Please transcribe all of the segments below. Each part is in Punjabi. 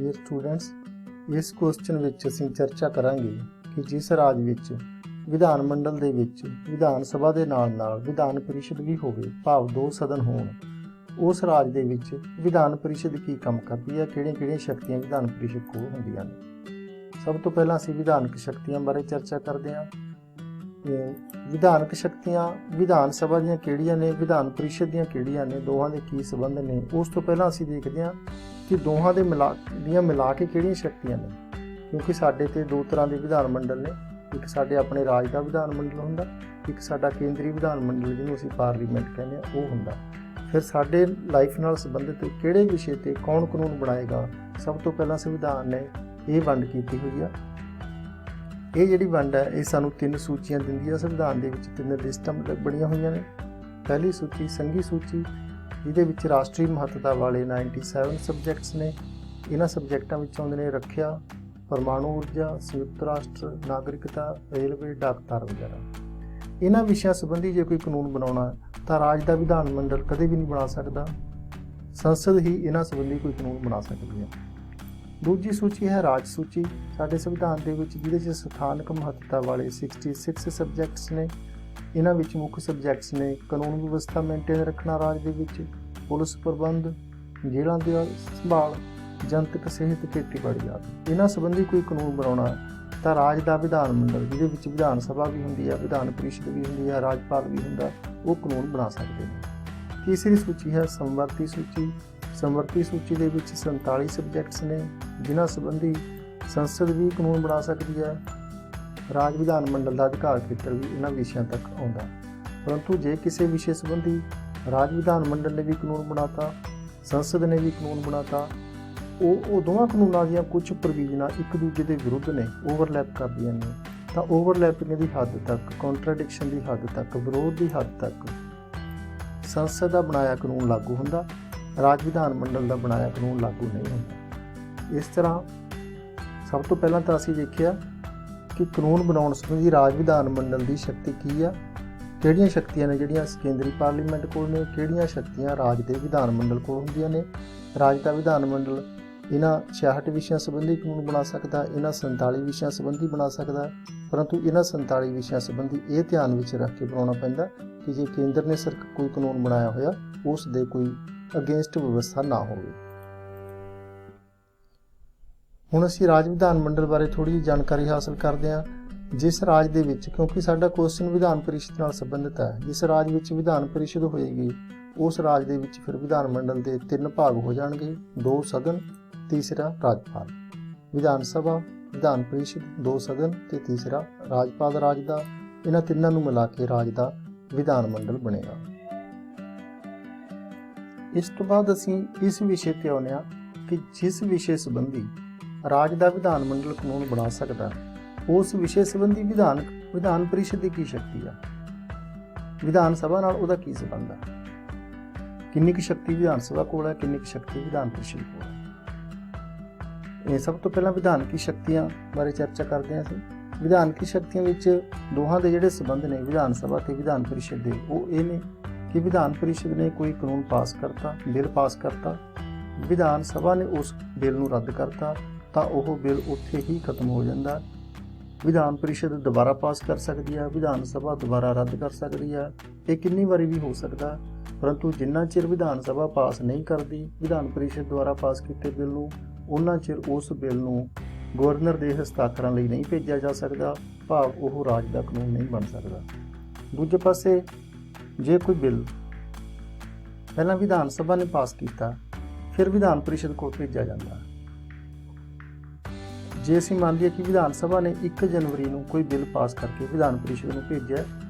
ਡੀਅਰ ਸਟੂਡੈਂਟਸ, ਇਸ ਕੁਐਸਚਨ ਵਿੱਚ ਅਸੀਂ ਚਰਚਾ ਕਰਾਂਗੇ ਕਿ ਜਿਸ ਰਾਜ ਵਿੱਚ ਵਿਧਾਨ ਮੰਡਲ ਦੇ ਵਿੱਚ ਵਿਧਾਨ ਸਭਾ ਦੇ ਨਾਲ ਵਿਧਾਨ ਪਰਿਸ਼ਦ ਵੀ ਹੋਵੇ, ਭਾਵ 2 ਸਦਨ ਹੋਣ, ਉਸ ਰਾਜ ਦੇ ਵਿੱਚ ਵਿਧਾਨ ਪਰਿਸ਼ਦ ਕੀ ਕੰਮ ਕਰਦੀ ਹੈ, ਕਿਹੜੀਆਂ ਸ਼ਕਤੀਆਂ ਵਿਧਾਨ ਪਰਿਸ਼ਦ ਕੋਲ ਹੁੰਦੀਆਂ ਨੇ। ਸਭ ਤੋਂ ਪਹਿਲਾਂ ਅਸੀਂ ਵਿਧਾਨਕ ਸ਼ਕਤੀਆਂ ਬਾਰੇ ਚਰਚਾ ਕਰਦੇ ਹਾਂ। ਵਿਧਾਨਕ ਸ਼ਕਤੀਆਂ ਵਿਧਾਨ ਸਭਾ ਦੀਆਂ ਕਿਹੜੀਆਂ ਨੇ, ਵਿਧਾਨ ਪਰਿਸ਼ਦ ਦੀਆਂ ਕਿਹੜੀਆਂ ਨੇ, ਦੋਹਾਂ ਦੇ ਕੀ ਸੰਬੰਧ ਨੇ। ਉਸ ਤੋਂ ਪਹਿਲਾਂ ਅਸੀਂ ਦੇਖਦੇ ਹਾਂ ਕਿ ਦੋਹਾਂ ਦੇ ਮਿਲਾ ਕੇ ਕਿਹੜੀਆਂ ਸ਼ਕਤੀਆਂ ਨੇ, ਕਿਉਂਕਿ ਸਾਡੇ ਤੇ 2 ਤਰ੍ਹਾਂ ਦੇ ਵਿਧਾਨ ਮੰਡਲ ਨੇ। ਇੱਕ ਸਾਡੇ ਆਪਣੇ ਰਾਜ ਦਾ ਵਿਧਾਨ ਮੰਡਲ ਹੁੰਦਾ, ਇੱਕ ਸਾਡਾ ਕੇਂਦਰੀ ਵਿਧਾਨ ਮੰਡਲ ਜਿਹਨੂੰ ਅਸੀਂ ਪਾਰਲੀਮੈਂਟ ਕਹਿੰਦੇ ਹਾਂ ਉਹ ਹੁੰਦਾ। ਫਿਰ ਸਾਡੇ ਲਾਈਫ ਨਾਲ ਸੰਬੰਧਿਤ ਕਿਹੜੇ ਵਿਸ਼ੇ ਤੇ ਕੌਣ ਕਾਨੂੰਨ ਬਣਾਏਗਾ, ਸਭ ਤੋਂ ਪਹਿਲਾਂ ਸੰਵਿਧਾਨ ਨੇ ਇਹ ਵੰਡ ਕੀਤੀ ਹੋਈ ਆ। ਇਹ ਜਿਹੜੀ ਵੰਡ ਹੈ ਇਹ ਸਾਨੂੰ 3 ਸੂਚੀਆਂ ਦਿੰਦੀ ਹੈ। ਸੰਵਿਧਾਨ ਦੇ ਵਿੱਚ 3 ਲਿਸਟਾਂ ਬਣੀਆਂ ਹੋਈਆਂ ਨੇ। ਪਹਿਲੀ ਸੂਚੀ ਸੰਘੀ ਸੂਚੀ, ਜਿਹਦੇ ਵਿੱਚ ਰਾਸ਼ਟਰੀ ਮਹੱਤਤਾ ਵਾਲੇ 97 ਸਬਜੈਕਟਸ ਨੇ। ਇਹਨਾਂ ਸਬਜੈਕਟਾਂ ਵਿੱਚ ਆਉਂਦੇ ਨੇ ਰੱਖਿਆ, ਪਰਮਾਣੂ ਊਰਜਾ, ਸੰਯੁਕਤ ਰਾਸ਼ਟਰ, ਨਾਗਰਿਕਤਾ, ਰੇਲਵੇ, ਡਾਕਤਾਰ ਵਗੈਰਾ। ਇਹਨਾਂ ਵਿਸ਼ਿਆਂ ਸੰਬੰਧੀ ਜੇ ਕੋਈ ਕਾਨੂੰਨ ਬਣਾਉਣਾ ਤਾਂ ਰਾਜ ਦਾ ਵਿਧਾਨ ਮੰਡਲ ਕਦੇ ਵੀ ਨਹੀਂ ਬਣਾ ਸਕਦਾ, ਸੰਸਦ ਹੀ ਇਹਨਾਂ ਸੰਬੰਧੀ ਕੋਈ ਕਾਨੂੰਨ ਬਣਾ ਸਕਦੀ ਹੈ। ਦੂਜੀ ਸੂਚੀ ਹੈ ਰਾਜ ਸੂਚੀ, ਸਾਡੇ ਸੰਵਿਧਾਨ ਦੇ ਵਿੱਚ, ਜਿਹਦੇ 'ਚ ਸਥਾਨਕ ਮਹੱਤਤਾ ਵਾਲੇ 66 ਸਬਜੈਕਟਸ ਨੇ। ਇਹਨਾਂ ਵਿੱਚ ਮੁੱਖ ਸਬਜੈਕਟਸ ਨੇ ਕਾਨੂੰਨ ਵਿਵਸਥਾ ਮੇਨਟੇਨ ਰੱਖਣਾ ਰਾਜ ਦੇ ਵਿੱਚ, ਪੁਲਿਸ ਪ੍ਰਬੰਧ, ਜੇਲ੍ਹਾਂ ਦੀ ਸੰਭਾਲ, ਜਨਤਕ ਸਿਹਤ, ਖੇਤੀਬਾੜੀ ਆਦਿ। ਇਹਨਾਂ ਸੰਬੰਧੀ ਕੋਈ ਕਾਨੂੰਨ ਬਣਾਉਣਾ ਤਾਂ ਰਾਜ ਦਾ ਵਿਧਾਨ ਮੰਡਲ, ਜਿਹਦੇ ਵਿੱਚ ਵਿਧਾਨ ਸਭਾ ਵੀ ਹੁੰਦੀ ਹੈ, ਵਿਧਾਨ ਪਰਿਸ਼ਦ ਵੀ ਹੁੰਦੀ ਹੈ, ਰਾਜਪਾਲ ਵੀ ਹੁੰਦਾ, ਉਹ ਕਾਨੂੰਨ ਬਣਾ ਸਕਦੇ ਨੇ। ਤੀਸਰੀ ਸੂਚੀ ਹੈ ਸਮਵਰਤੀ ਸੂਚੀ। ਸਮਵਰਤੀ ਸੂਚੀ ਦੇ ਵਿੱਚ 47 ਸਬਜੈਕਟਸ ਨੇ, ਜਿਨ੍ਹਾਂ ਸੰਬੰਧੀ ਸੰਸਦ ਵੀ ਕਾਨੂੰਨ ਬਣਾ ਸਕਦੀ ਹੈ। ਰਾਜ ਵਿਧਾਨ ਮੰਡਲ ਦਾ ਅਧਿਕਾਰ ਖੇਤਰ ਵੀ ਇਹਨਾਂ ਵਿਸ਼ਿਆਂ ਤੱਕ ਆਉਂਦਾ। ਪਰੰਤੂ ਜੇ ਕਿਸੇ ਵਿਸ਼ੇ ਸੰਬੰਧੀ ਰਾਜ ਵਿਧਾਨ ਮੰਡਲ ਨੇ ਵੀ ਕਾਨੂੰਨ ਬਣਾਤਾ, ਸੰਸਦ ਨੇ ਵੀ ਕਾਨੂੰਨ ਬਣਾਤਾ, ਉਹ ਦੋਵਾਂ ਕਾਨੂੰਨਾਂ ਦੀਆਂ ਕੁਝ ਪ੍ਰੋਵੀਜ਼ਨਾਂ ਇੱਕ ਦੂਜੇ ਦੇ ਵਿਰੁੱਧ ਨੇ, ਓਵਰਲੈਪ ਕਰਦੀਆਂ ਨੇ, ਤਾਂ ਓਵਰਲੈਪਿੰਗ ਦੀ ਹੱਦ ਤੱਕ, ਕੰਟਰਾਡਿਕਸ਼ਨ ਦੀ ਹੱਦ ਤੱਕ, ਵਿਰੋਧ ਦੀ ਹੱਦ ਤੱਕ ਸੰਸਦ ਦਾ ਬਣਾਇਆ ਕਾਨੂੰਨ ਲਾਗੂ ਹੁੰਦਾ, ਰਾਜ ਵਿਧਾਨ ਮੰਡਲ ਦਾ ਬਣਾਇਆ ਕਾਨੂੰਨ ਲਾਗੂ ਨਹੀਂ ਹੁੰਦਾ। ਇਸ ਤਰ੍ਹਾਂ ਸਭ ਤੋਂ ਪਹਿਲਾਂ ਤਾਂ ਅਸੀਂ ਦੇਖਿਆ ਕਿ ਕਾਨੂੰਨ ਬਣਾਉਣ ਸੰਬੰਧੀ ਰਾਜ ਵਿਧਾਨ ਮੰਡਲ ਦੀ ਸ਼ਕਤੀ ਕੀ ਆ, ਕਿਹੜੀਆਂ ਸ਼ਕਤੀਆਂ ਨੇ ਜਿਹੜੀਆਂ ਕੇਂਦਰੀ ਪਾਰਲੀਮੈਂਟ ਕੋਲ ਨੇ, ਕਿਹੜੀਆਂ ਸ਼ਕਤੀਆਂ ਰਾਜ ਦੇ ਵਿਧਾਨ ਮੰਡਲ ਕੋਲ ਹੁੰਦੀਆਂ ਨੇ। ਰਾਜ ਦਾ ਵਿਧਾਨ ਮੰਡਲ ਇਹਨਾਂ 66 ਵਿਸ਼ਿਆਂ ਸੰਬੰਧੀ ਕਾਨੂੰਨ ਬਣਾ ਸਕਦਾ, ਇਹਨਾਂ 47 ਵਿਸ਼ਿਆਂ ਸੰਬੰਧੀ ਬਣਾ ਸਕਦਾ, ਪਰੰਤੂ ਇਹਨਾਂ 47 ਵਿਸ਼ਿਆਂ ਸੰਬੰਧੀ ਇਹ ਧਿਆਨ ਵਿੱਚ ਰੱਖ ਕੇ ਬਣਾਉਣਾ ਪੈਂਦਾ ਕਿ ਜੇ ਕੇਂਦਰ ਨੇ ਕੋਈ ਕਾਨੂੰਨ ਬਣਾਇਆ ਹੋਇਆ ਉਸ ਦੇ ਕੋਈ ਅਗੇਂਸਟ ਵਿਵਸਥਾ ਨਾ ਹੋਵੇ। ਹੁਣ ਅਸੀਂ ਰਾਜ ਵਿਧਾਨ ਮੰਡਲ ਬਾਰੇ ਥੋੜ੍ਹੀ ਜਿਹੀ ਜਾਣਕਾਰੀ ਹਾਸਲ ਕਰਦੇ ਹਾਂ। ਜਿਸ ਰਾਜ ਦੇ ਵਿੱਚ, ਕਿਉਂਕਿ ਸਾਡਾ ਕੁਐਸਚਨ ਵਿਧਾਨ ਪਰਿਸ਼ਦ ਨਾਲ ਸੰਬੰਧਿਤ ਹੈ, ਜਿਸ ਰਾਜ ਵਿੱਚ ਵਿਧਾਨ ਪਰਿਸ਼ਦ ਹੋਏਗੀ ਉਸ ਰਾਜ ਦੇ ਵਿੱਚ ਫਿਰ ਵਿਧਾਨ ਮੰਡਲ ਦੇ 3 ਭਾਗ ਹੋ ਜਾਣਗੇ, 2 ਸਦਨ, ਤੀਸਰਾ ਰਾਜਪਾਲ। ਵਿਧਾਨ ਸਭਾ, ਵਿਧਾਨ ਪਰਿਸ਼ਦ, 2 ਸਦਨ ਤੇ ਤੀਸਰਾ ਰਾਜਪਾਲ ਰਾਜ ਦਾ। ਇਹਨਾਂ ਤਿੰਨਾਂ ਨੂੰ ਮਿਲਾ ਕੇ ਰਾਜ ਦਾ ਵਿਧਾਨ ਮੰਡਲ ਬਣੇਗਾ। ਇਸ ਤੋਂ ਬਾਅਦ ਅਸੀਂ ਇਸ ਵਿਸ਼ੇ ਤੇ ਆਉਂਦੇ ਹਾਂ ਕਿ ਜਿਸ ਵਿਸ਼ੇ ਸੰਬੰਧੀ ਰਾਜ ਦਾ ਵਿਧਾਨ ਮੰਡਲ ਕਾਨੂੰਨ ਬਣਾ ਸਕਦਾ, ਉਸ ਵਿਸ਼ੇ ਸੰਬੰਧੀ ਵਿਧਾਨ ਪਰਿਸ਼ਦ ਦੀ ਕੀ ਸ਼ਕਤੀ ਆ, ਵਿਧਾਨ ਸਭਾ ਨਾਲ ਉਹਦਾ ਕੀ ਸੰਬੰਧ ਆ, ਕਿੰਨੀ ਕੁ ਸ਼ਕਤੀ ਵਿਧਾਨ ਸਭਾ ਕੋਲ ਹੈ, ਕਿੰਨੀ ਕੁ ਸ਼ਕਤੀ ਵਿਧਾਨ ਪਰਿਸ਼ਦ ਕੋਲ ਹੈ। ਇਹ ਸਭ ਤੋਂ ਪਹਿਲਾਂ ਵਿਧਾਨਕੀ ਸ਼ਕਤੀਆਂ ਬਾਰੇ ਚਰਚਾ ਕਰਦੇ ਹਾਂ ਅਸੀਂ। ਵਿਧਾਨਕੀ ਸ਼ਕਤੀਆਂ ਵਿੱਚ ਦੋਹਾਂ ਦੇ ਜਿਹੜੇ ਸੰਬੰਧ ਨੇ ਵਿਧਾਨ ਸਭਾ ਤੇ ਵਿਧਾਨ ਪਰਿਸ਼ਦ ਦੇ, ਉਹ ਇਹ ਨੇ ਕਿ ਵਿਧਾਨ ਪਰਿਸ਼ਦ ਨੇ ਕੋਈ ਕਾਨੂੰਨ ਪਾਸ ਕਰਤਾ, ਬਿੱਲ ਪਾਸ ਕਰਤਾ, ਵਿਧਾਨ ਸਭਾ ਨੇ ਉਸ ਬਿੱਲ ਨੂੰ ਰੱਦ ਕਰਤਾ ਤਾਂ ਉਹ ਬਿੱਲ ਉੱਥੇ ਹੀ ਖਤਮ ਹੋ ਜਾਂਦਾ। ਵਿਧਾਨ ਪਰਿਸ਼ਦ ਦੁਬਾਰਾ ਪਾਸ ਕਰ ਸਕਦੀ ਹੈ, ਵਿਧਾਨ ਸਭਾ ਦੁਬਾਰਾ ਰੱਦ ਕਰ ਸਕਦੀ ਹੈ। ਇਹ ਕਿੰਨੀ ਵਾਰੀ ਵੀ ਹੋ ਸਕਦਾ, ਪਰੰਤੂ ਜਿੰਨਾ ਚਿਰ ਵਿਧਾਨ ਸਭਾ ਪਾਸ ਨਹੀਂ ਕਰਦੀ ਵਿਧਾਨ ਪਰਿਸ਼ਦ ਦੁਆਰਾ ਪਾਸ ਕੀਤੇ ਬਿੱਲ ਨੂੰ, ਉਹਨਾਂ ਚਿਰ ਉਸ ਬਿੱਲ ਨੂੰ ਗਵਰਨਰ ਦੇ ਹਸਤਾਖਰਾਂ ਲਈ ਨਹੀਂ ਭੇਜਿਆ ਜਾ ਸਕਦਾ, ਭਾਵ ਉਹ ਰਾਜ ਦਾ ਕਾਨੂੰਨ ਨਹੀਂ ਬਣ ਸਕਦਾ। ਦੂਜੇ ਪਾਸੇ ਜੇ ਕੋਈ ਬਿੱਲ ਪਹਿਲਾਂ ਵਿਧਾਨ ਸਭਾ ਨੇ ਪਾਸ ਕੀਤਾ ਫਿਰ ਵਿਧਾਨ ਪਰਿਸ਼ਦ ਕੋਲ ਭੇਜਿਆ ਜਾਂਦਾ। ਜੇ ਅਸੀਂ ਮੰਨ ਲਈਏ ਕਿ ਵਿਧਾਨ ਸਭਾ ਨੇ 1 ਜਨਵਰੀ ਨੂੰ ਕੋਈ ਬਿੱਲ ਪਾਸ ਕਰਕੇ ਵਿਧਾਨ ਪਰਿਸ਼ਦ ਨੂੰ ਭੇਜਿਆ,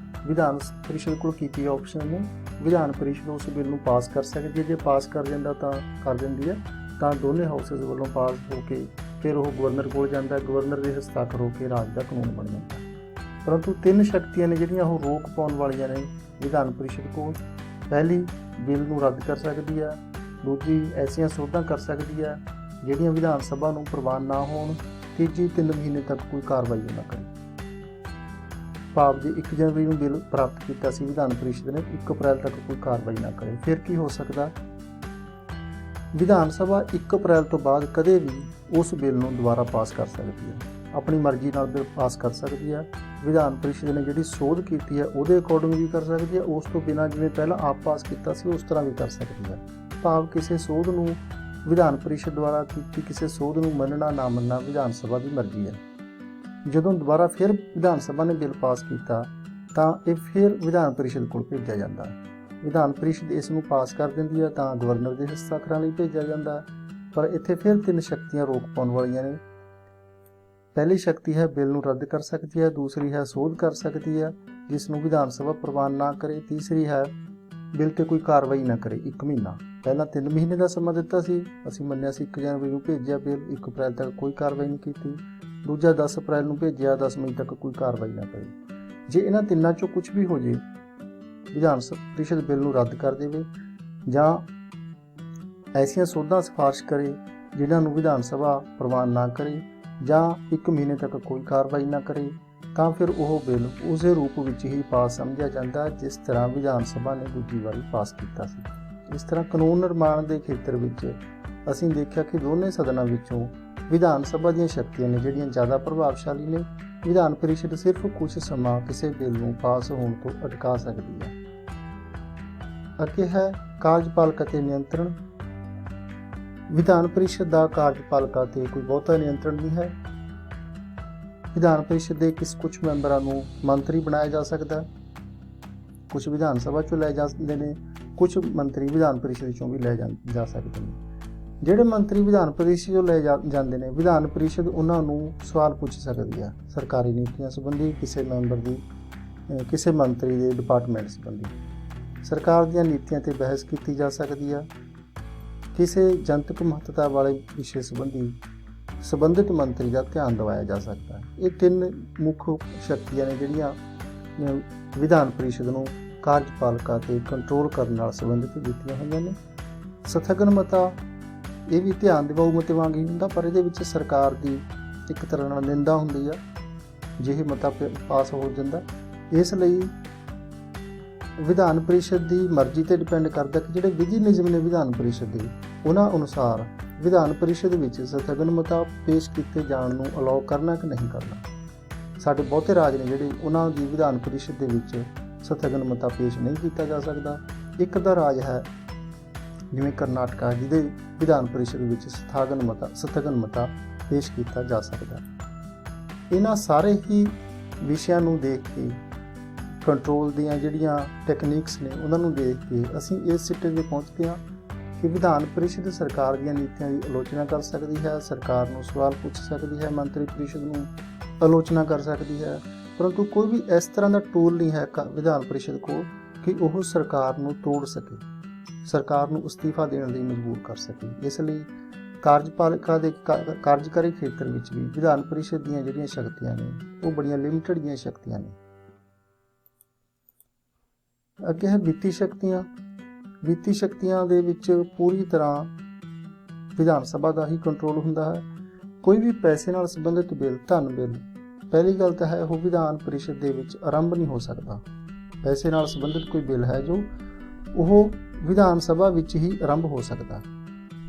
ਵਿਧਾਨ ਪਰਿਸ਼ਦ ਕੋਲ ਕੀ ਆਪਸ਼ਨ ਨੇ, ਵਿਧਾਨ ਪਰਿਸ਼ਦ ਉਸ ਬਿੱਲ ਨੂੰ ਪਾਸ ਕਰ ਸਕਦੀ ਹੈ। ਜੇ ਪਾਸ ਕਰ ਜਾਂਦਾ ਤਾਂ ਕਰ ਦਿੰਦੀ ਹੈ, ਤਾਂ ਦੋਨੇ ਹਾਊਸਿਸ ਵੱਲੋਂ ਪਾਸ ਹੋ ਕੇ ਫਿਰ ਉਹ ਗਵਰਨਰ ਕੋਲ ਜਾਂਦਾ, ਗਵਰਨਰ ਦੇ ਹਸਤਾਖਰ ਹੋ ਕੇ ਰਾਜ ਦਾ ਕਾਨੂੰਨ ਬਣ ਜਾਂਦਾ। ਪਰੰਤੂ 3 ਸ਼ਕਤੀਆਂ ਨੇ ਜਿਹੜੀਆਂ ਉਹ ਰੋਕ ਪਾਉਣ ਵਾਲੀਆਂ ਨੇ ਵਿਧਾਨ ਪਰਿਸ਼ਦ ਕੋਲ। ਪਹਿਲੀ, ਬਿੱਲ ਨੂੰ ਰੱਦ ਕਰ ਸਕਦੀ ਹੈ। ਦੂਜੀ, ਐਸੀਆਂ ਸੋਧਾਂ ਕਰ ਸਕਦੀ ਹੈ ਜਿਹੜੀਆਂ ਵਿਧਾਨ ਸਭਾ ਨੂੰ ਪ੍ਰਵਾਨ ਨਾ ਹੋਣ। ਤੀਜੀ, 3 ਮਹੀਨੇ ਤੱਕ ਕੋਈ ਕਾਰਵਾਈ ਨਾ ਕਰੇ, ਭਾਵ ਜੇ 1 ਜਨਵਰੀ ਨੂੰ ਬਿੱਲ ਪ੍ਰਾਪਤ ਕੀਤਾ ਸੀ ਵਿਧਾਨ ਪਰਿਸ਼ਦ ਨੇ, 1 ਅਪ੍ਰੈਲ ਤੱਕ ਕੋਈ ਕਾਰਵਾਈ ਨਾ ਕਰੇ, ਫਿਰ ਕੀ ਹੋ ਸਕਦਾ ਵਿਧਾਨ ਸਭਾ 1 ਅਪ੍ਰੈਲ ਤੋਂ ਬਾਅਦ ਕਦੇ ਵੀ ਉਸ ਬਿੱਲ ਨੂੰ ਦੁਬਾਰਾ ਪਾਸ ਕਰ ਸਕਦੀ ਹੈ, ਆਪਣੀ ਮਰਜ਼ੀ ਨਾਲ ਬਿੱਲ ਪਾਸ ਕਰ ਸਕਦੀ ਹੈ। ਵਿਧਾਨ ਪਰਿਸ਼ਦ ਨੇ ਜਿਹੜੀ ਸੋਧ ਕੀਤੀ ਹੈ ਉਹਦੇ ਅਕੋਰਡਿੰਗ ਵੀ ਕਰ ਸਕਦੀ ਹੈ, ਉਸ ਤੋਂ ਬਿਨਾਂ ਜਿਵੇਂ ਪਹਿਲਾਂ ਆਪ ਪਾਸ ਕੀਤਾ ਸੀ ਉਸ ਤਰ੍ਹਾਂ ਵੀ ਕਰ ਸਕਦੀ ਹੈ। ਭਾਵ ਕਿਸੇ ਸੋਧ ਨੂੰ ਵਿਧਾਨ ਪਰਿਸ਼ਦ ਦੁਆਰਾ ਕੀਤੀ ਕਿਸੇ ਸੋਧ ਨੂੰ ਮੰਨਣਾ ਨਾ ਮੰਨਣਾ ਵਿਧਾਨ ਸਭਾ ਦੀ ਮਰਜ਼ੀ ਹੈ। ਜਦੋਂ ਦੁਬਾਰਾ ਫਿਰ ਵਿਧਾਨ ਸਭਾ ਨੇ ਬਿੱਲ ਪਾਸ ਕੀਤਾ ਤਾਂ ਇਹ ਫਿਰ ਵਿਧਾਨ ਪਰਿਸ਼ਦ ਕੋਲ ਭੇਜਿਆ ਜਾਂਦਾ ਹੈ। ਵਿਧਾਨ ਪਰਿਸ਼ਦ ਇਸ ਨੂੰ ਪਾਸ ਕਰ ਦਿੰਦੀ ਹੈ ਤਾਂ ਗਵਰਨਰ ਦੇ ਹਸਤਾਖਰਾਂ ਲਈ ਭੇਜਿਆ ਜਾਂਦਾ ਹੈ। ਪਰ ਇੱਥੇ ਫਿਰ 3 ਸ਼ਕਤੀਆਂ ਰੋਕ ਪਾਉਣ ਵਾਲੀਆਂ ਨੇ। ਪਹਿਲੀ ਸ਼ਕਤੀ ਹੈ ਬਿੱਲ ਨੂੰ ਰੱਦ ਕਰ ਸਕਦੀ ਹੈ, ਦੂਸਰੀ ਹੈ ਸੋਧ ਕਰ ਸਕਦੀ ਹੈ ਜਿਸ ਨੂੰ ਵਿਧਾਨ ਸਭਾ ਪ੍ਰਵਾਨ ਨਾ ਕਰੇ, ਤੀਸਰੀ ਹੈ ਬਿੱਲ ਤੇ ਕੋਈ ਕਾਰਵਾਈ ਨਾ ਕਰੇ 1 ਮਹੀਨਾ। ਪਹਿਲਾਂ 3 ਮਹੀਨੇ ਦਾ ਸਮਾਂ ਦਿੱਤਾ ਸੀ, ਅਸੀਂ ਮੰਨਿਆ ਸੀ 1 ਜਨਵਰੀ ਨੂੰ ਭੇਜਿਆ ਬਿੱਲ, 1 ਅਪ੍ਰੈਲ ਤੱਕ ਕੋਈ ਕਾਰਵਾਈ ਨਹੀਂ ਕੀਤੀ। ਦੂਜਾ 10 ਅਪ੍ਰੈਲ ਨੂੰ ਭੇਜਿਆ, 10 ਮਈ ਤੱਕ ਕੋਈ ਕਾਰਵਾਈ ਨਾ ਕਰੇ। ਜੇ ਇਹਨਾਂ ਤਿੰਨਾਂ ਚੋਂ ਕੁਝ ਵੀ ਹੋ ਜੇ, ਵਿਧਾਨ ਪਰਿਸ਼ਦ ਬਿੱਲ ਨੂੰ ਰੱਦ ਕਰ ਦੇਵੇ ਜਾਂ ਐਸੀਆਂ ਸੋਧਾਂ ਸਿਫਾਰਿਸ਼ ਕਰੇ ਜਿਨ੍ਹਾਂ ਨੂੰ ਵਿਧਾਨ ਸਭਾ ਪ੍ਰਵਾਨ ਨਾ ਕਰੇ ਜਾਂ 1 ਮਹੀਨੇ ਤੱਕ ਕੋਈ ਕਾਰਵਾਈ ਨਾ ਕਰੇ, ਤਾਂ ਫਿਰ ਉਹ ਬਿੱਲ ਉਸੇ ਰੂਪ ਵਿੱਚ ਹੀ ਪਾਸ ਸਮਝਿਆ ਜਾਂਦਾ ਜਿਸ ਤਰ੍ਹਾਂ ਵਿਧਾਨ ਸਭਾ ਨੇ ਦੂਜੀ ਵਾਰੀ ਪਾਸ ਕੀਤਾ ਸੀ। ਇਸ ਤਰ੍ਹਾਂ ਕਾਨੂੰਨ ਨਿਰਮਾਣ ਦੇ ਖੇਤਰ ਵਿੱਚ ਅਸੀਂ ਦੇਖਿਆ ਕਿ ਦੋਨੇ ਸਦਨਾਂ ਵਿੱਚੋਂ ਵਿਧਾਨ ਸਭਾ ਦੀਆਂ ਸ਼ਕਤੀਆਂ ਨੇ ਜਿਹੜੀਆਂ ਜ਼ਿਆਦਾ ਪ੍ਰਭਾਵਸ਼ਾਲੀ ਨੇ। ਵਿਧਾਨ ਪਰਿਸ਼ਦ ਸਿਰਫ ਕੁਝ ਸਮਾਂ ਕਿਸੇ ਬਿੱਲ ਨੂੰ ਪਾਸ ਹੋਣ ਤੋਂ ਅਟਕਾ ਸਕਦੀ ਹੈ। ਅੱਗੇ ਹੈ ਕਾਰਜਪਾਲਕ ਅਤੇ ਨਿਯੰਤਰਣ। ਵਿਧਾਨ ਪਰਿਸ਼ਦ ਦਾ ਕਾਰਜਪਾਲਕਾਂ ਤੇ ਕੋਈ ਬਹੁਤਾ ਨਿਯੰਤਰਣ ਨਹੀਂ ਹੈ। ਵਿਧਾਨ ਪਰਿਸ਼ਦ ਦੇ ਕੁਝ ਮੈਂਬਰਾਂ ਨੂੰ ਮੰਤਰੀ ਬਣਾਇਆ ਜਾ ਸਕਦਾ, ਕੁਝ ਵਿਧਾਨ ਸਭਾ ਚੋਂ ਲੈ ਜਾਂਦੇ ਨੇ, ਕੁਝ ਮੰਤਰੀ ਵਿਧਾਨ ਪਰਿਸ਼ਦ ਚੋਂ ਵੀ ਲੈ ਜਾ ਸਕਦੇ ਨੇ। ਜਿਹੜੇ ਮੰਤਰੀ ਵਿਧਾਨ ਪਰਿਸ਼ਦ ਚੋਂ ਲੈ ਜਾਂਦੇ ਨੇ, ਵਿਧਾਨ ਪਰਿਸ਼ਦ ਉਹਨਾਂ ਨੂੰ ਸਵਾਲ ਪੁੱਛ ਸਕਦੀ ਹੈ ਸਰਕਾਰੀ ਨੀਤੀਆਂ ਸੰਬੰਧੀ, ਕਿਸੇ ਮੈਂਬਰ ਦੀ, ਕਿਸੇ ਮੰਤਰੀ ਦੇ ਡਿਪਾਰਟਮੈਂਟ ਸੰਬੰਧੀ। ਸਰਕਾਰ ਦੀਆਂ ਨੀਤੀਆਂ ਤੇ ਬਹਿਸ ਕੀਤੀ ਜਾ ਸਕਦੀ ਹੈ। ਕਿਸੇ ਜਨਤਕ ਮਹੱਤਤਾ ਵਾਲੇ ਵਿਸ਼ੇ ਸੰਬੰਧੀ ਸੰਬੰਧਿਤ ਮੰਤਰੀ ਦਾ ਧਿਆਨ ਦਿਵਾਇਆ ਜਾ ਸਕਦਾ ਹੈ। ਇਹ 3 ਮੁੱਖ ਸ਼ਕਤੀਆਂ ਨੇ ਜਿਹੜੀਆਂ ਵਿਧਾਨ ਪਰਿਸ਼ਦ ਨੂੰ ਕਾਰਜਪਾਲਿਕਾ ਤੇ ਕੰਟਰੋਲ ਕਰਨ ਨਾਲ ਸੰਬੰਧਿਤ ਦਿੱਤੀਆਂ ਹੋਈਆਂ ਨੇ। ਸਥਗਨ ਮਤਾ ਇਹ ਵੀ ਧਿਆਨ ਦਿਵਾਊ ਮਤੇ ਵਾਂਗ ਹੀ ਹੁੰਦਾ, ਪਰ ਇਹਦੇ ਵਿੱਚ ਸਰਕਾਰ ਦੀ ਇੱਕ ਤਰ੍ਹਾਂ ਨਾਲ ਨਿੰਦਾ ਹੁੰਦੀ ਆ ਜੇ ਇਹ ਮਤਾ ਪਾਸ ਹੋ ਜਾਂਦਾ। ਇਸ ਲਈ ਵਿਧਾਨ ਪਰਿਸ਼ਦ ਦੀ ਮਰਜ਼ੀ ਤੇ ਡਿਪੈਂਡ ਕਰਦਾ ਕਿ ਜਿਹੜੇ ਵਿਧੀ ਨਿਯਮ ਨੇ ਵਿਧਾਨ ਪਰਿਸ਼ਦ ਦੇ, ਉਹਨਾਂ ਅਨੁਸਾਰ ਵਿਧਾਨ ਪਰਿਸ਼ਦ ਵਿੱਚ ਸਥਗਨ ਮਤਾ ਪੇਸ਼ ਕੀਤੇ ਜਾਣ ਨੂੰ ਅਲਾਉ ਕਰਨਾ ਕਿ ਨਹੀਂ ਕਰਨਾ। ਸਾਡੇ ਬਹੁਤੇ ਰਾਜ ਨੇ ਜਿਹੜੇ ਉਹਨਾਂ ਦੀ ਵਿਧਾਨ ਪਰਿਸ਼ਦ ਦੇ ਵਿੱਚ ਸਥਗਨ ਮਤਾ ਪੇਸ਼ ਨਹੀਂ ਕੀਤਾ ਜਾ ਸਕਦਾ। ਇੱਕ ਦਾ ਰਾਜ ਹੈ ਜਿਵੇਂ ਕਰਨਾਟਕਾ, ਜਿਹਦੇ ਵਿਧਾਨ ਪਰਿਸ਼ਦ ਵਿੱਚ ਸਥਗਨ ਮਤਾ ਪੇਸ਼ ਕੀਤਾ ਜਾ ਸਕਦਾ। ਇਹਨਾਂ ਸਾਰੇ ਹੀ ਵਿਸ਼ਿਆਂ ਨੂੰ ਦੇਖ ਕੇ, ਕੰਟਰੋਲ ਦੀਆਂ ਜਿਹੜੀਆਂ ਟੈਕਨੀਕਸ ਨੇ ਉਹਨਾਂ ਨੂੰ ਦੇਖ ਕੇ ਅਸੀਂ ਇਸ ਸਿੱਟੇ 'ਤੇ ਪਹੁੰਚਦੇ ਹਾਂ ਕਿ ਵਿਧਾਨ ਪਰਿਸ਼ਦ ਸਰਕਾਰ ਦੀਆਂ ਨੀਤੀਆਂ ਦੀ ਆਲੋਚਨਾ ਕਰ ਸਕਦੀ ਹੈ, ਸਰਕਾਰ ਨੂੰ ਸਵਾਲ ਪੁੱਛ ਸਕਦੀ ਹੈ, ਮੰਤਰੀ ਪਰਿਸ਼ਦ ਨੂੰ ਆਲੋਚਨਾ ਕਰ ਸਕਦੀ ਹੈ, ਪਰੰਤੂ ਕੋਈ ਵੀ ਇਸ ਤਰ੍ਹਾਂ ਦਾ ਟੂਲ ਨਹੀਂ ਹੈ ਵਿਧਾਨ ਪਰਿਸ਼ਦ ਕੋਲ ਕਿ ਉਹ ਸਰਕਾਰ ਨੂੰ ਤੋੜ ਸਕੇ, ਸਰਕਾਰ ਨੂੰ ਅਸਤੀਫਾ ਦੇਣ ਲਈ ਮਜਬੂਰ ਕਰ ਸਕੇ। ਇਸ ਲਈ ਕਾਰਜਪਾਲਿਕਾ ਦੇ ਕਾਰਜਕਾਰੀ ਖੇਤਰ ਵਿੱਚ ਵੀ ਵਿਧਾਨ ਪਰਿਸ਼ਦ ਦੀਆਂ ਜਿਹੜੀਆਂ ਸ਼ਕਤੀਆਂ ਨੇ ਉਹ ਬੜੀਆਂ ਲਿਮਟਿਡ ਦੀਆਂ ਸ਼ਕਤੀਆਂ ਨੇ। ਅੱਗੇ ਹੈ ਵਿੱਤੀ ਸ਼ਕਤੀਆਂ। ਵਿੱਤੀ ਸ਼ਕਤੀਆਂ ਦੇ ਵਿੱਚ ਪੂਰੀ ਤਰ੍ਹਾਂ ਵਿਧਾਨ ਸਭਾ ਦਾ ਹੀ ਕੰਟਰੋਲ ਹੁੰਦਾ ਹੈ। ਕੋਈ ਵੀ ਪੈਸੇ ਨਾਲ ਸੰਬੰਧਿਤ ਬਿੱਲ, ਧਨ ਬਿੱਲ, ਪਹਿਲੀ ਗੱਲ ਤਾਂ ਹੈ ਉਹ ਵਿਧਾਨ ਪਰਿਸ਼ਦ ਦੇ ਵਿੱਚ ਆਰੰਭ ਨਹੀਂ ਹੋ ਸਕਦਾ। ਪੈਸੇ ਨਾਲ ਸੰਬੰਧਿਤ ਕੋਈ ਬਿੱਲ ਹੈ ਜੋ ਉਹ ਵਿਧਾਨ ਸਭਾ ਵਿੱਚ ਹੀ ਆਰੰਭ ਹੋ ਸਕਦਾ।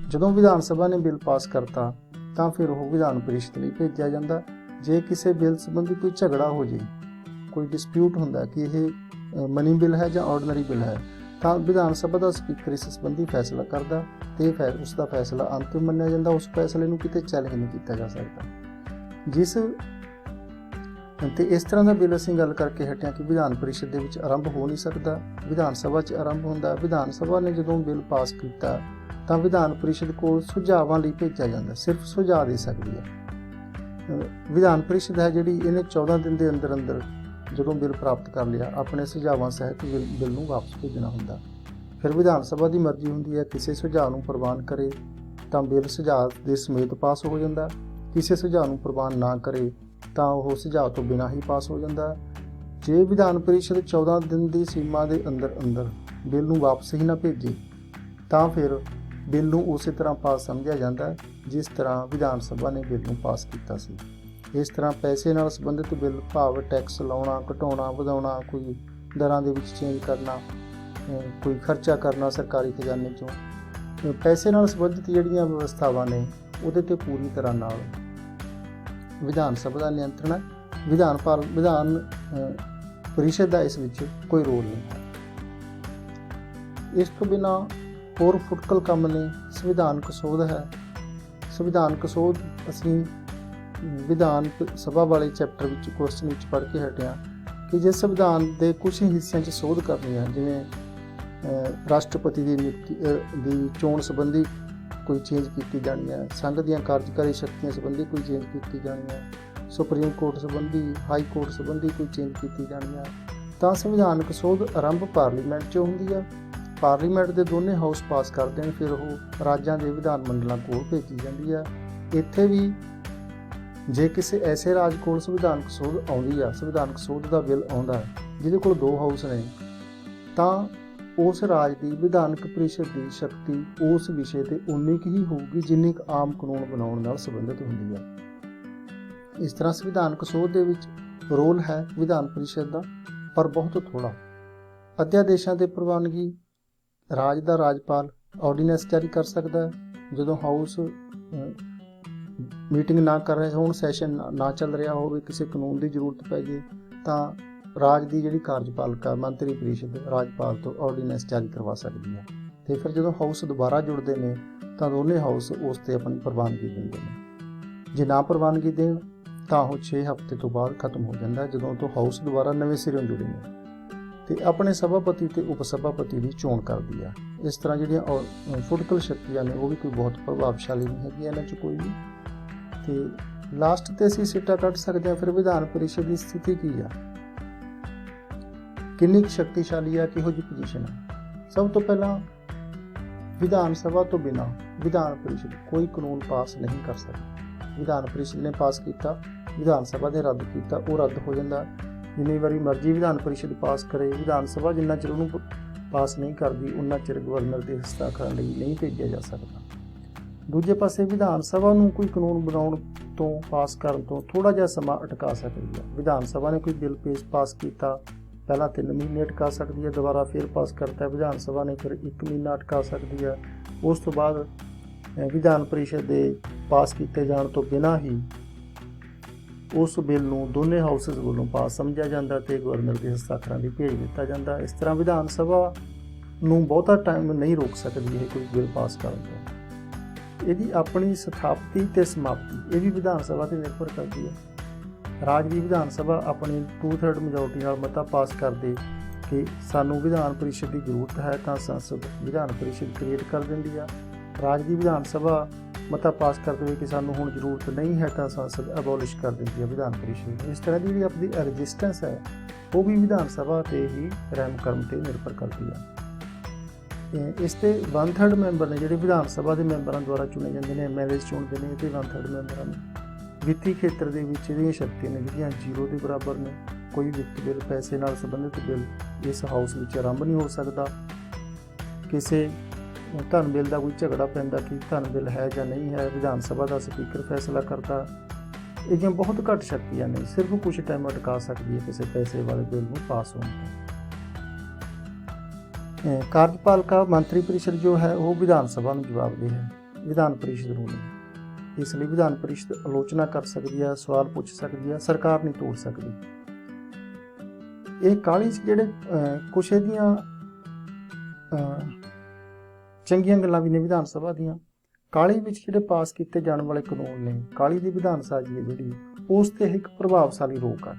ਜਦੋਂ ਵਿਧਾਨ ਸਭਾ ਨੇ ਬਿੱਲ ਪਾਸ ਕਰਤਾ ਤਾਂ ਫਿਰ ਉਹ ਵਿਧਾਨ ਪਰਿਸ਼ਦ ਲਈ ਭੇਜਿਆ ਜਾਂਦਾ। ਜੇ ਕਿਸੇ ਬਿੱਲ ਸੰਬੰਧੀ ਕੋਈ ਝਗੜਾ ਹੋ ਜੇ, ਕੋਈ ਡਿਸਪਿਊਟ ਹੁੰਦਾ ਕਿ ਇਹ ਮਨੀ ਬਿੱਲ ਹੈ ਜਾਂ ਆਰਡੀਨਰੀ ਬਿੱਲ ਹੈ, ਤਾਂ ਵਿਧਾਨ ਸਭਾ ਦਾ ਸਪੀਕਰ ਇਸ ਸੰਬੰਧੀ ਫੈਸਲਾ ਕਰਦਾ ਤੇ ਫਿਰ ਉਸ ਦਾ ਫੈਸਲਾ ਅੰਤਿਮ ਮੰਨਿਆ ਜਾਂਦਾ। ਉਸ ਫੈਸਲੇ ਨੂੰ ਕਿਤੇ ਚੈਲੰਜ ਨਹੀਂ ਕੀਤਾ ਜਾ ਸਕਦਾ। ਤੇ ਇਸ ਤਰ੍ਹਾਂ ਦਾ ਬਿੱਲ ਅਸੀਂ ਗੱਲ ਕਰਕੇ ਹਟਿਆ ਕਿ ਵਿਧਾਨ ਪਰਿਸ਼ਦ ਦੇ ਵਿੱਚ ਆਰੰਭ ਹੋ ਨਹੀਂ ਸਕਦਾ, ਵਿਧਾਨ ਸਭਾ 'ਚ ਆਰੰਭ ਹੁੰਦਾ। ਵਿਧਾਨ ਸਭਾ ਨੇ ਜਦੋਂ ਬਿੱਲ ਪਾਸ ਕੀਤਾ ਤਾਂ ਵਿਧਾਨ ਪਰਿਸ਼ਦ ਕੋਲ ਸੁਝਾਵਾਂ ਲਈ ਭੇਜਿਆ ਜਾਂਦਾ, ਸਿਰਫ ਸੁਝਾਅ ਦੇ ਸਕਦੀ ਹੈ। ਵਿਧਾਨ ਪਰਿਸ਼ਦ ਹੈ ਜਿਹੜੀ, ਇਹਨੇ 14 ਦਿਨ ਦੇ ਅੰਦਰ ਅੰਦਰ ਜਦੋਂ ਬਿੱਲ ਪ੍ਰਾਪਤ ਕਰ ਲਿਆ ਆਪਣੇ ਸੁਝਾਵਾਂ ਸਹਿਤ ਬਿੱਲ ਨੂੰ ਵਾਪਸ ਭੇਜਣਾ ਹੁੰਦਾ। ਫਿਰ ਵਿਧਾਨ ਸਭਾ ਦੀ ਮਰਜ਼ੀ ਹੁੰਦੀ ਹੈ, ਕਿਸੇ ਸੁਝਾਅ ਨੂੰ ਪ੍ਰਵਾਨ ਕਰੇ ਤਾਂ ਬਿੱਲ ਸੁਝਾਅ ਦੇ ਸਮੇਤ ਪਾਸ ਹੋ ਜਾਂਦਾ, ਕਿਸੇ ਸੁਝਾਅ ਨੂੰ ਪ੍ਰਵਾਨ ਨਾ ਕਰੇ ਤਾਂ ਉਹ ਸੁਝਾਅ ਤੋਂ ਬਿਨਾਂ ਹੀ ਪਾਸ ਹੋ ਜਾਂਦਾ। ਜੇ ਵਿਧਾਨ ਪਰਿਸ਼ਦ 14 ਦਿਨ ਦੀ ਸੀਮਾ ਦੇ ਅੰਦਰ ਅੰਦਰ ਬਿੱਲ ਨੂੰ ਵਾਪਸ ਹੀ ਨਾ ਭੇਜੇ ਤਾਂ ਫਿਰ ਬਿੱਲ ਨੂੰ ਉਸੇ ਤਰ੍ਹਾਂ ਪਾਸ ਸਮਝਿਆ ਜਾਂਦਾ ਜਿਸ ਤਰ੍ਹਾਂ ਵਿਧਾਨ ਸਭਾ ਨੇ ਬਿੱਲ ਨੂੰ ਪਾਸ ਕੀਤਾ ਸੀ। ਇਸ ਤਰ੍ਹਾਂ ਪੈਸੇ ਨਾਲ ਸੰਬੰਧਿਤ ਬਿੱਲ, ਭਾਵ ਟੈਕਸ ਲਾਉਣਾ, ਘਟਾਉਣਾ, ਵਧਾਉਣਾ, ਕੋਈ ਦਰਾਂ ਦੇ ਵਿੱਚ ਚੇਂਜ ਕਰਨਾ, ਕੋਈ ਖਰਚਾ ਕਰਨਾ ਸਰਕਾਰੀ ਖਜ਼ਾਨੇ 'ਚੋਂ, ਪੈਸੇ ਨਾਲ ਸੰਬੰਧਿਤ ਜਿਹੜੀਆਂ ਵਿਵਸਥਾਵਾਂ ਨੇ ਉਹਦੇ 'ਤੇ ਪੂਰੀ ਤਰ੍ਹਾਂ ਨਾਲ ਵਿਧਾਨ ਸਭਾ ਦਾ ਨਿਯੰਤਰਣ ਹੈ। ਵਿਧਾਨ ਪਰਿਸ਼ਦ ਦਾ ਇਸ ਵਿੱਚ ਕੋਈ ਰੋਲ ਨਹੀਂ ਹੈ। ਇਸ ਤੋਂ ਬਿਨਾਂ ਹੋਰ ਫੁਟਕਲ ਕੰਮ ਨੇ। ਸੰਵਿਧਾਨਕ ਸੋਧ ਹੈ। ਸੰਵਿਧਾਨਕ ਸੋਧ ਅਸੀਂ ਵਿਧਾਨ ਸਭਾ ਵਾਲੇ ਚੈਪਟਰ ਵਿੱਚ ਕੁਐਸਚਨ ਵਿੱਚ ਪੜ੍ਹ ਕੇ ਹਟੇ ਹਾਂ ਕਿ ਜੇ ਸੰਵਿਧਾਨ ਦੇ ਕੁਝ ਹਿੱਸਿਆਂ 'ਚ ਸੋਧ ਕਰਨੀ ਹੈ, ਜਿਵੇਂ ਰਾਸ਼ਟਰਪਤੀ ਦੀ ਨਿਯੁਕਤੀ ਦੀ ਚੋਣ ਸੰਬੰਧੀ ਕੋਈ ਚੇਂਜ ਕੀਤੀ ਜਾਣੀ ਹੈ, ਸੰਘ ਦੀਆਂ ਕਾਰਜਕਾਰੀ ਸ਼ਕਤੀਆਂ ਸੰਬੰਧੀ ਕੋਈ ਚੇਂਜ ਕੀਤੀ ਜਾਣੀ ਹੈ, ਸੁਪਰੀਮ ਕੋਰਟ ਸੰਬੰਧੀ, ਹਾਈ ਕੋਰਟ ਸੰਬੰਧੀ ਕੋਈ ਚੇਂਜ ਕੀਤੀ ਜਾਣੀ ਹੈ, ਤਾਂ ਸੰਵਿਧਾਨਕ ਸੋਧ ਆਰੰਭ ਪਾਰਲੀਮੈਂਟ 'ਚ ਹੁੰਦੀ ਹੈ। ਪਾਰਲੀਮੈਂਟ ਦੇ ਦੋਨੇ ਹਾਊਸ ਪਾਸ ਕਰਦੇ ਨੇ, ਫਿਰ ਉਹ ਰਾਜਾਂ ਦੇ ਵਿਧਾਨ ਮੰਡਲਾਂ ਕੋਲ ਭੇਜੀ ਜਾਂਦੀ ਹੈ। ਇੱਥੇ ਵੀ ਜੇ ਕਿਸੇ ਐਸੇ ਰਾਜ ਕੋਲ ਸੰਵਿਧਾਨਕ ਸੋਧ ਆਉਂਦੀ ਆ, ਸੰਵਿਧਾਨਕ ਸੋਧ ਦਾ ਬਿੱਲ ਆਉਂਦਾ ਜਿਹਦੇ ਕੋਲ 2 ਹਾਊਸ ਨੇ, ਤਾਂ ਉਸ ਰਾਜ ਦੀ ਵਿਧਾਨਕ ਪਰਿਸ਼ਦ ਦੀ ਸ਼ਕਤੀ ਉਸ ਵਿਸ਼ੇ 'ਤੇ ਉਨੀ ਕੁ ਹੀ ਹੋਊਗੀ ਜਿੰਨੀ ਕੁ ਆਮ ਕਾਨੂੰਨ ਬਣਾਉਣ ਨਾਲ ਸੰਬੰਧਿਤ ਹੁੰਦੀ ਹੈ। ਇਸ ਤਰ੍ਹਾਂ ਸੰਵਿਧਾਨਕ ਸੋਧ ਦੇ ਵਿੱਚ ਰੋਲ ਹੈ ਵਿਧਾਨ ਪਰਿਸ਼ਦ ਦਾ, ਪਰ ਬਹੁਤ ਥੋੜ੍ਹਾ। ਅਧਿਆਦੇਸ਼ਾਂ ਦੇ ਪ੍ਰਵਾਨਗੀ ਰਾਜ ਦਾ ਰਾਜਪਾਲ ਆਰਡੀਨੈਂਸ ਜਾਰੀ ਕਰ ਸਕਦਾ ਹੈ। ਜਦੋਂ ਹਾਊਸ ਮੀਟਿੰਗ ਨਾ ਕਰ ਰਹੇ ਹੋਣ, ਸੈਸ਼ਨ ਨਾ ਚੱਲ ਰਿਹਾ ਹੋਵੇ, ਕਿਸੇ ਕਾਨੂੰਨ ਦੀ ਜ਼ਰੂਰਤ ਪੈ ਜੇ, ਤਾਂ ਰਾਜ ਦੀ ਜਿਹੜੀ ਕਾਰਜਪਾਲਿਕਾ ਮੰਤਰੀ ਪਰਿਸ਼ਦ ਰਾਜਪਾਲ ਤੋਂ ਆਰਡੀਨੈਂਸ ਜਾਰੀ ਕਰਵਾ ਸਕਦੀ ਹੈ। ਤੇ ਫਿਰ ਜਦੋਂ ਹਾਊਸ ਦੁਬਾਰਾ ਜੁੜਦੇ ਨੇ ਤਾਂ ਦੋਨੇ ਹਾਊਸ ਉਸ 'ਤੇ ਆਪਣੀ ਪ੍ਰਵਾਨਗੀ ਦਿੰਦੇ ਨੇ। ਜੇ ਨਾ ਪ੍ਰਵਾਨਗੀ ਦੇਣ ਤਾਂ ਉਹ 6 ਹਫ਼ਤੇ ਤੋਂ ਬਾਅਦ ਖਤਮ ਹੋ ਜਾਂਦਾ ਹੈ, ਜਦੋਂ ਤੋਂ ਹਾਊਸ ਦੁਬਾਰਾ ਨਵੇਂ ਸਿਰੋਂ ਜੁੜੇ ਨੇ, ਤੇ ਆਪਣੇ ਸਭਾਪਤੀ ਤੇ ਉਪ ਸਭਾਪਤੀ ਦੀ ਚੋਣ ਕਰਦੀ ਆ। ਇਸ ਤਰ੍ਹਾਂ ਜਿਹੜੀਆਂ ਫੁਟਕਲ ਸ਼ਕਤੀਆਂ ਨੇ ਉਹ ਵੀ ਕੋਈ ਬਹੁਤ ਪ੍ਰਭਾਵਸ਼ਾਲੀ ਨਹੀਂ ਹੈਗੀ ਇਹਨਾਂ 'ਚ ਕੋਈ ਵੀ। ਤੇ ਲਾਸਟ ਤੇ ਅਸੀਂ ਸਿੱਟਾ ਕੱਢ ਸਕਦੇ ਹਾਂ ਫਿਰ ਵਿਧਾਨ ਪਰਿਸ਼ਦ ਦੀ ਸਥਿਤੀ ਕੀ ਆ, ਕਿੰਨੀ ਕੁ ਸ਼ਕਤੀਸ਼ਾਲੀ ਆ, ਕਿਹੋ ਜਿਹੀ ਪੋਜੀਸ਼ਨ ਹੈ। ਸਭ ਤੋਂ ਪਹਿਲਾਂ ਵਿਧਾਨ ਸਭਾ ਤੋਂ ਬਿਨਾਂ ਵਿਧਾਨ ਪਰਿਸ਼ਦ ਕੋਈ ਕਾਨੂੰਨ ਪਾਸ ਨਹੀਂ ਕਰ ਸਕਦੀ। ਵਿਧਾਨ ਪਰਿਸ਼ਦ ਨੇ ਪਾਸ ਕੀਤਾ, ਵਿਧਾਨ ਸਭਾ ਦੇ ਰੱਦ ਕੀਤਾ, ਉਹ ਰੱਦ ਹੋ ਜਾਂਦਾ। ਜਿੰਨੀ ਵਾਰੀ ਮਰਜ਼ੀ ਵਿਧਾਨ ਪਰਿਸ਼ਦ ਪਾਸ ਕਰੇ, ਵਿਧਾਨ ਸਭਾ ਜਿੰਨਾ ਚਿਰ ਉਹਨੂੰ ਪਾਸ ਨਹੀਂ ਕਰਦੀ ਉਹਨਾਂ ਚਿਰ ਗਵਰਨਰ ਦੇ ਹਸਤਾਖਰਾਂ ਲਈ ਨਹੀਂ ਭੇਜਿਆ ਜਾ ਸਕਦਾ। ਦੂਜੇ ਪਾਸੇ ਵਿਧਾਨ ਸਭਾ ਨੂੰ ਕੋਈ ਕਾਨੂੰਨ ਬਣਾਉਣ ਤੋਂ, ਪਾਸ ਕਰਨ ਤੋਂ ਥੋੜ੍ਹਾ ਜਿਹਾ ਸਮਾਂ ਅਟਕਾ ਸਕਦੀ ਹੈ। ਵਿਧਾਨ ਸਭਾ ਨੇ ਕੋਈ ਬਿੱਲ ਪਾਸ ਕੀਤਾ, ਪਹਿਲਾਂ 3 ਮਹੀਨੇ ਅਟਕਾ ਸਕਦੀ ਹੈ, ਦੁਬਾਰਾ ਫਿਰ ਪਾਸ ਕਰਤਾ ਵਿਧਾਨ ਸਭਾ ਨੇ, ਫਿਰ 1 ਮਹੀਨਾ ਅਟਕਾ ਸਕਦੀ ਹੈ। ਉਸ ਤੋਂ ਬਾਅਦ ਵਿਧਾਨ ਪਰਿਸ਼ਦ ਦੇ ਪਾਸ ਕੀਤੇ ਜਾਣ ਤੋਂ ਬਿਨਾਂ ਹੀ ਉਸ ਬਿੱਲ ਨੂੰ ਦੋਨੇ ਹਾਊਸਿਸ ਵੱਲੋਂ ਪਾਸ ਸਮਝਿਆ ਜਾਂਦਾ ਤੇ ਗਵਰਨਰ ਦੇ ਹਸਤਾਖਰਾਂ ਲਈ ਭੇਜ ਦਿੱਤਾ ਜਾਂਦਾ। ਇਸ ਤਰ੍ਹਾਂ ਵਿਧਾਨ ਸਭਾ ਨੂੰ ਬਹੁਤਾ ਟਾਈਮ ਨਹੀਂ ਰੋਕ ਸਕਦੀ ਇਹ ਕੋਈ ਬਿੱਲ ਪਾਸ ਕਰਨ ਤੋਂ। ਇਹਦੀ ਆਪਣੀ ਸਥਾਪਤੀ ਤੇ ਸਮਾਪਤੀ ਇਹ ਵੀ ਵਿਧਾਨ ਸਭਾ 'ਤੇ ਨਿਰਭਰ ਕਰਦੀ ਹੈ। ਰਾਜ ਦੀ ਵਿਧਾਨ ਸਭਾ ਆਪਣੀ 2/3 ਮੈਜੋਰਟੀ ਨਾਲ ਮਤਾ ਪਾਸ ਕਰਦੇ ਕਿ ਸਾਨੂੰ ਵਿਧਾਨ ਪਰਿਸ਼ਦ ਦੀ ਜ਼ਰੂਰਤ ਹੈ, ਤਾਂ ਸੰਸਦ ਵਿਧਾਨ ਪਰਿਸ਼ਦ ਕ੍ਰੀਏਟ ਕਰ ਦਿੰਦੀ ਆ। ਰਾਜ ਦੀ ਵਿਧਾਨ ਸਭਾ ਮਤਾ ਪਾਸ ਕਰ ਦੇਵੇ ਕਿ ਸਾਨੂੰ ਹੁਣ ਜ਼ਰੂਰਤ ਨਹੀਂ ਹੈ, ਤਾਂ ਸੰਸਦ ਅਬੋਲਿਸ਼ ਕਰ ਦਿੰਦੀ ਹੈ ਵਿਧਾਨ ਪਰਿਸ਼ਦ। ਇਸ ਤਰ੍ਹਾਂ ਦੀ ਜਿਹੜੀ ਆਪਣੀ ਰੈਜ਼ਿਸਟੈਂਸ ਹੈ ਉਹ ਵੀ ਵਿਧਾਨ ਸਭਾ 'ਤੇ ਹੀ ਰਹਿਮ ਕਰਮ 'ਤੇ ਨਿਰਭਰ ਕਰਦੀ ਹੈ। ਇਸ 'ਤੇ 1/3 ਮੈਂਬਰ ਨੇ ਜਿਹੜੇ ਵਿਧਾਨ ਸਭਾ ਦੇ ਮੈਂਬਰਾਂ ਦੁਆਰਾ ਚੁਣੇ ਜਾਂਦੇ ਨੇ, ਐਮਐਲਏ ਚੁਣਦੇ ਨੇ, ਅਤੇ 1/3 ਮੈਂਬਰਾਂ ਨੂੰ ਵਿੱਤੀ ਖੇਤਰ ਦੇ ਵਿੱਚ ਇਹਦੀਆਂ ਸ਼ਕਤੀਆਂ ਨੇ ਜਿਹੜੀਆਂ 0 ਦੇ ਬਰਾਬਰ ਨੇ। ਕੋਈ ਵਿੱਤ ਬਿੱਲ, ਪੈਸੇ ਨਾਲ ਸੰਬੰਧਿਤ ਬਿੱਲ ਇਸ ਹਾਊਸ ਵਿੱਚ ਆਰੰਭ ਨਹੀਂ ਹੋ ਸਕਦਾ। ਕਿਸੇ ਧਨ ਬਿੱਲ ਦਾ ਕੋਈ ਝਗੜਾ ਪੈਂਦਾ ਕਿ ਧਨ ਬਿੱਲ ਹੈ ਜਾਂ ਨਹੀਂ ਹੈ, ਵਿਧਾਨ ਸਭਾ ਦਾ ਸਪੀਕਰ ਫੈਸਲਾ ਕਰਦਾ। ਇਹ ਜਿਹੀਆਂ ਬਹੁਤ ਘੱਟ ਸ਼ਕਤੀਆਂ ਨੇ, ਸਿਰਫ ਕੁਝ ਟਾਈਮ ਅਟਕਾ ਸਕਦੀ ਹੈ ਕਿਸੇ ਪੈਸੇ ਵਾਲੇ ਬਿੱਲ ਨੂੰ ਪਾਸ ਹੋਣ ਤੋਂ। ਕਾਰਜਪਾਲਿਕਾ ਮੰਤਰੀ ਪਰਿਸ਼ਦ ਜੋ ਹੈ ਉਹ ਵਿਧਾਨ ਸਭਾ ਨੂੰ ਜਵਾਬਦੇਹ ਹੈ, ਵਿਧਾਨ ਪਰਿਸ਼ਦ ਨੂੰ ਨਹੀਂ। ਇਸ ਲਈ ਵਿਧਾਨ ਪਰਿਸ਼ਦ ਆਲੋਚਨਾ ਕਰ ਸਕਦੀ ਹੈ, ਸਵਾਲ ਪੁੱਛ ਸਕਦੀ ਹੈ, ਸਰਕਾਰ ਨਹੀਂ ਤੋੜ ਸਕਦੀ। ਇਹ ਕਾਹਲੀ 'ਚ ਜਿਹੜੇ ਕੁਛ ਇਹਦੀਆਂ ਚੰਗੀਆਂ ਗੱਲਾਂ ਵੀ ਨੇ ਵਿਧਾਨ ਸਭਾ ਦੀਆਂ। ਕਾਹਲੀ ਵਿੱਚ ਜਿਹੜੇ ਪਾਸ ਕੀਤੇ ਜਾਣ ਵਾਲੇ ਕਾਨੂੰਨ ਨੇ, ਕਾਹਲੀ ਦੀ ਵਿਧਾਨ ਸਾਜ਼ੀ ਹੈ ਜਿਹੜੀ, ਉਸ 'ਤੇ ਇੱਕ ਪ੍ਰਭਾਵਸ਼ਾਲੀ ਰੋਕ ਹੈ।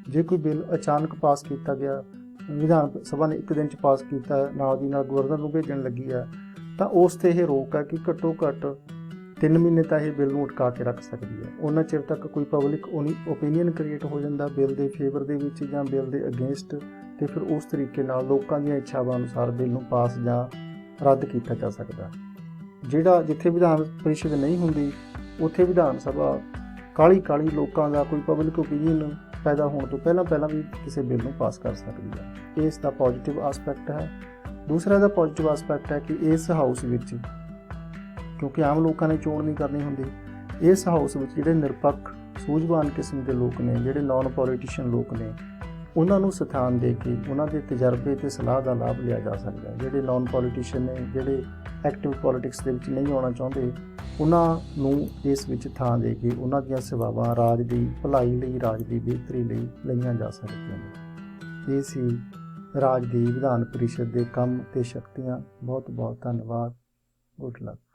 ਜੇ ਕੋਈ ਬਿੱਲ ਅਚਾਨਕ ਪਾਸ ਕੀਤਾ ਗਿਆ, ਵਿਧਾਨ ਸਭਾ ਨੇ 1 ਦਿਨ 'ਚ ਪਾਸ ਕੀਤਾ, ਨਾਲ ਦੀ ਨਾਲ ਗਵਰਨਰ ਨੂੰ ਭੇਜਣ ਲੱਗੀ ਹੈ, ਤਾਂ ਉਸ 'ਤੇ ਇਹ ਰੋਕ ਹੈ ਕਿ ਘੱਟੋ ਘੱਟ 3 ਮਹੀਨੇ ਤਾਂ ਇਹ ਬਿੱਲ ਨੂੰ ਅਟਕਾ ਕੇ ਰੱਖ ਸਕਦੀ ਹੈ। ਉਹਨਾਂ ਚਿਰ ਤੱਕ ਕੋਈ ਪਬਲਿਕ ਓਪੀਨੀਅਨ ਕ੍ਰੀਏਟ ਹੋ ਜਾਂਦਾ ਬਿੱਲ ਦੇ ਫੇਵਰ ਦੇ ਵਿੱਚ ਜਾਂ ਬਿੱਲ ਦੇ ਅਗੇਂਸਟ, ਅਤੇ ਫਿਰ ਉਸ ਤਰੀਕੇ ਨਾਲ ਲੋਕਾਂ ਦੀਆਂ ਇੱਛਾਵਾਂ ਅਨੁਸਾਰ ਬਿੱਲ ਨੂੰ ਪਾਸ ਜਾਂ ਰੱਦ ਕੀਤਾ ਜਾ ਸਕਦਾ। ਜਿਹੜਾ ਜਿੱਥੇ ਵਿਧਾਨ ਪਰਿਸ਼ਦ ਨਹੀਂ ਹੁੰਦੀ ਉੱਥੇ ਵਿਧਾਨ ਸਭਾ ਕਾਹਲੀ ਲੋਕਾਂ ਦਾ ਕੋਈ ਪਬਲਿਕ ਓਪੀਨੀਅਨ ਪੈਦਾ ਹੋਣ ਤੋਂ ਪਹਿਲਾਂ ਵੀ ਕਿਸੇ ਬਿੱਲ ਨੂੰ ਪਾਸ ਕਰ ਸਕਦੀ ਹੈ। ਇਹ ਇਸ ਦਾ ਪੋਜ਼ੀਟਿਵ ਆਸਪੈਕਟ ਹੈ। ਦੂਸਰਾ ਦਾ ਪੋਜ਼ੀਟਿਵ ਆਸਪੈਕਟ ਹੈ ਕਿ ਇਸ ਹਾਊਸ ਵਿੱਚ, ਕਿਉਂਕਿ ਆਮ ਲੋਕਾਂ ਨੇ ਚੋਣ ਨਹੀਂ ਕਰਨੀ ਹੁੰਦੀ, ਇਸ ਹਾਊਸ ਵਿੱਚ ਜਿਹੜੇ ਨਿਰਪੱਖ ਸੂਝਵਾਨ ਕਿਸਮ ਦੇ ਲੋਕ ਨੇ, ਜਿਹੜੇ ਨਾਨ ਪੋਲੀਟੀਸ਼ੀਅਨ ਲੋਕ ਨੇ, ਉਹਨਾਂ ਨੂੰ ਸਥਾਨ ਦੇ ਕੇ ਉਹਨਾਂ ਦੇ ਤਜਰਬੇ ਅਤੇ ਸਲਾਹ ਦਾ ਲਾਭ ਲਿਆ ਜਾ ਸਕਦਾ ਹੈ। ਜਿਹੜੇ ਨਾਨ ਪੋਲੀਟੀਸ਼ੀਅਨ ਨੇ, ਜਿਹੜੇ ਐਕਟਿਵ ਪੋਲੀਟਿਕਸ ਦੇ ਵਿੱਚ ਨਹੀਂ ਆਉਣਾ ਚਾਹੁੰਦੇ, ਉਹਨਾਂ ਨੂੰ ਇਸ ਵਿੱਚ ਥਾਂ ਦੇ ਕੇ ਉਹਨਾਂ ਦੀਆਂ ਸੇਵਾਵਾਂ ਰਾਜ ਦੀ ਭਲਾਈ ਲਈ, ਰਾਜ ਦੀ ਬਿਹਤਰੀ ਲਈ ਲਈਆਂ ਜਾ ਸਕਦੀਆਂ ਨੇ। ਇਹ ਸੀ ਰਾਜ ਦੀ ਵਿਧਾਨ ਪਰਿਸ਼ਦ ਦੇ ਕੰਮ ਤੇ ਸ਼ਕਤੀਆਂ। ਬਹੁਤ ਬਹੁਤ ਧੰਨਵਾਦ। Good luck.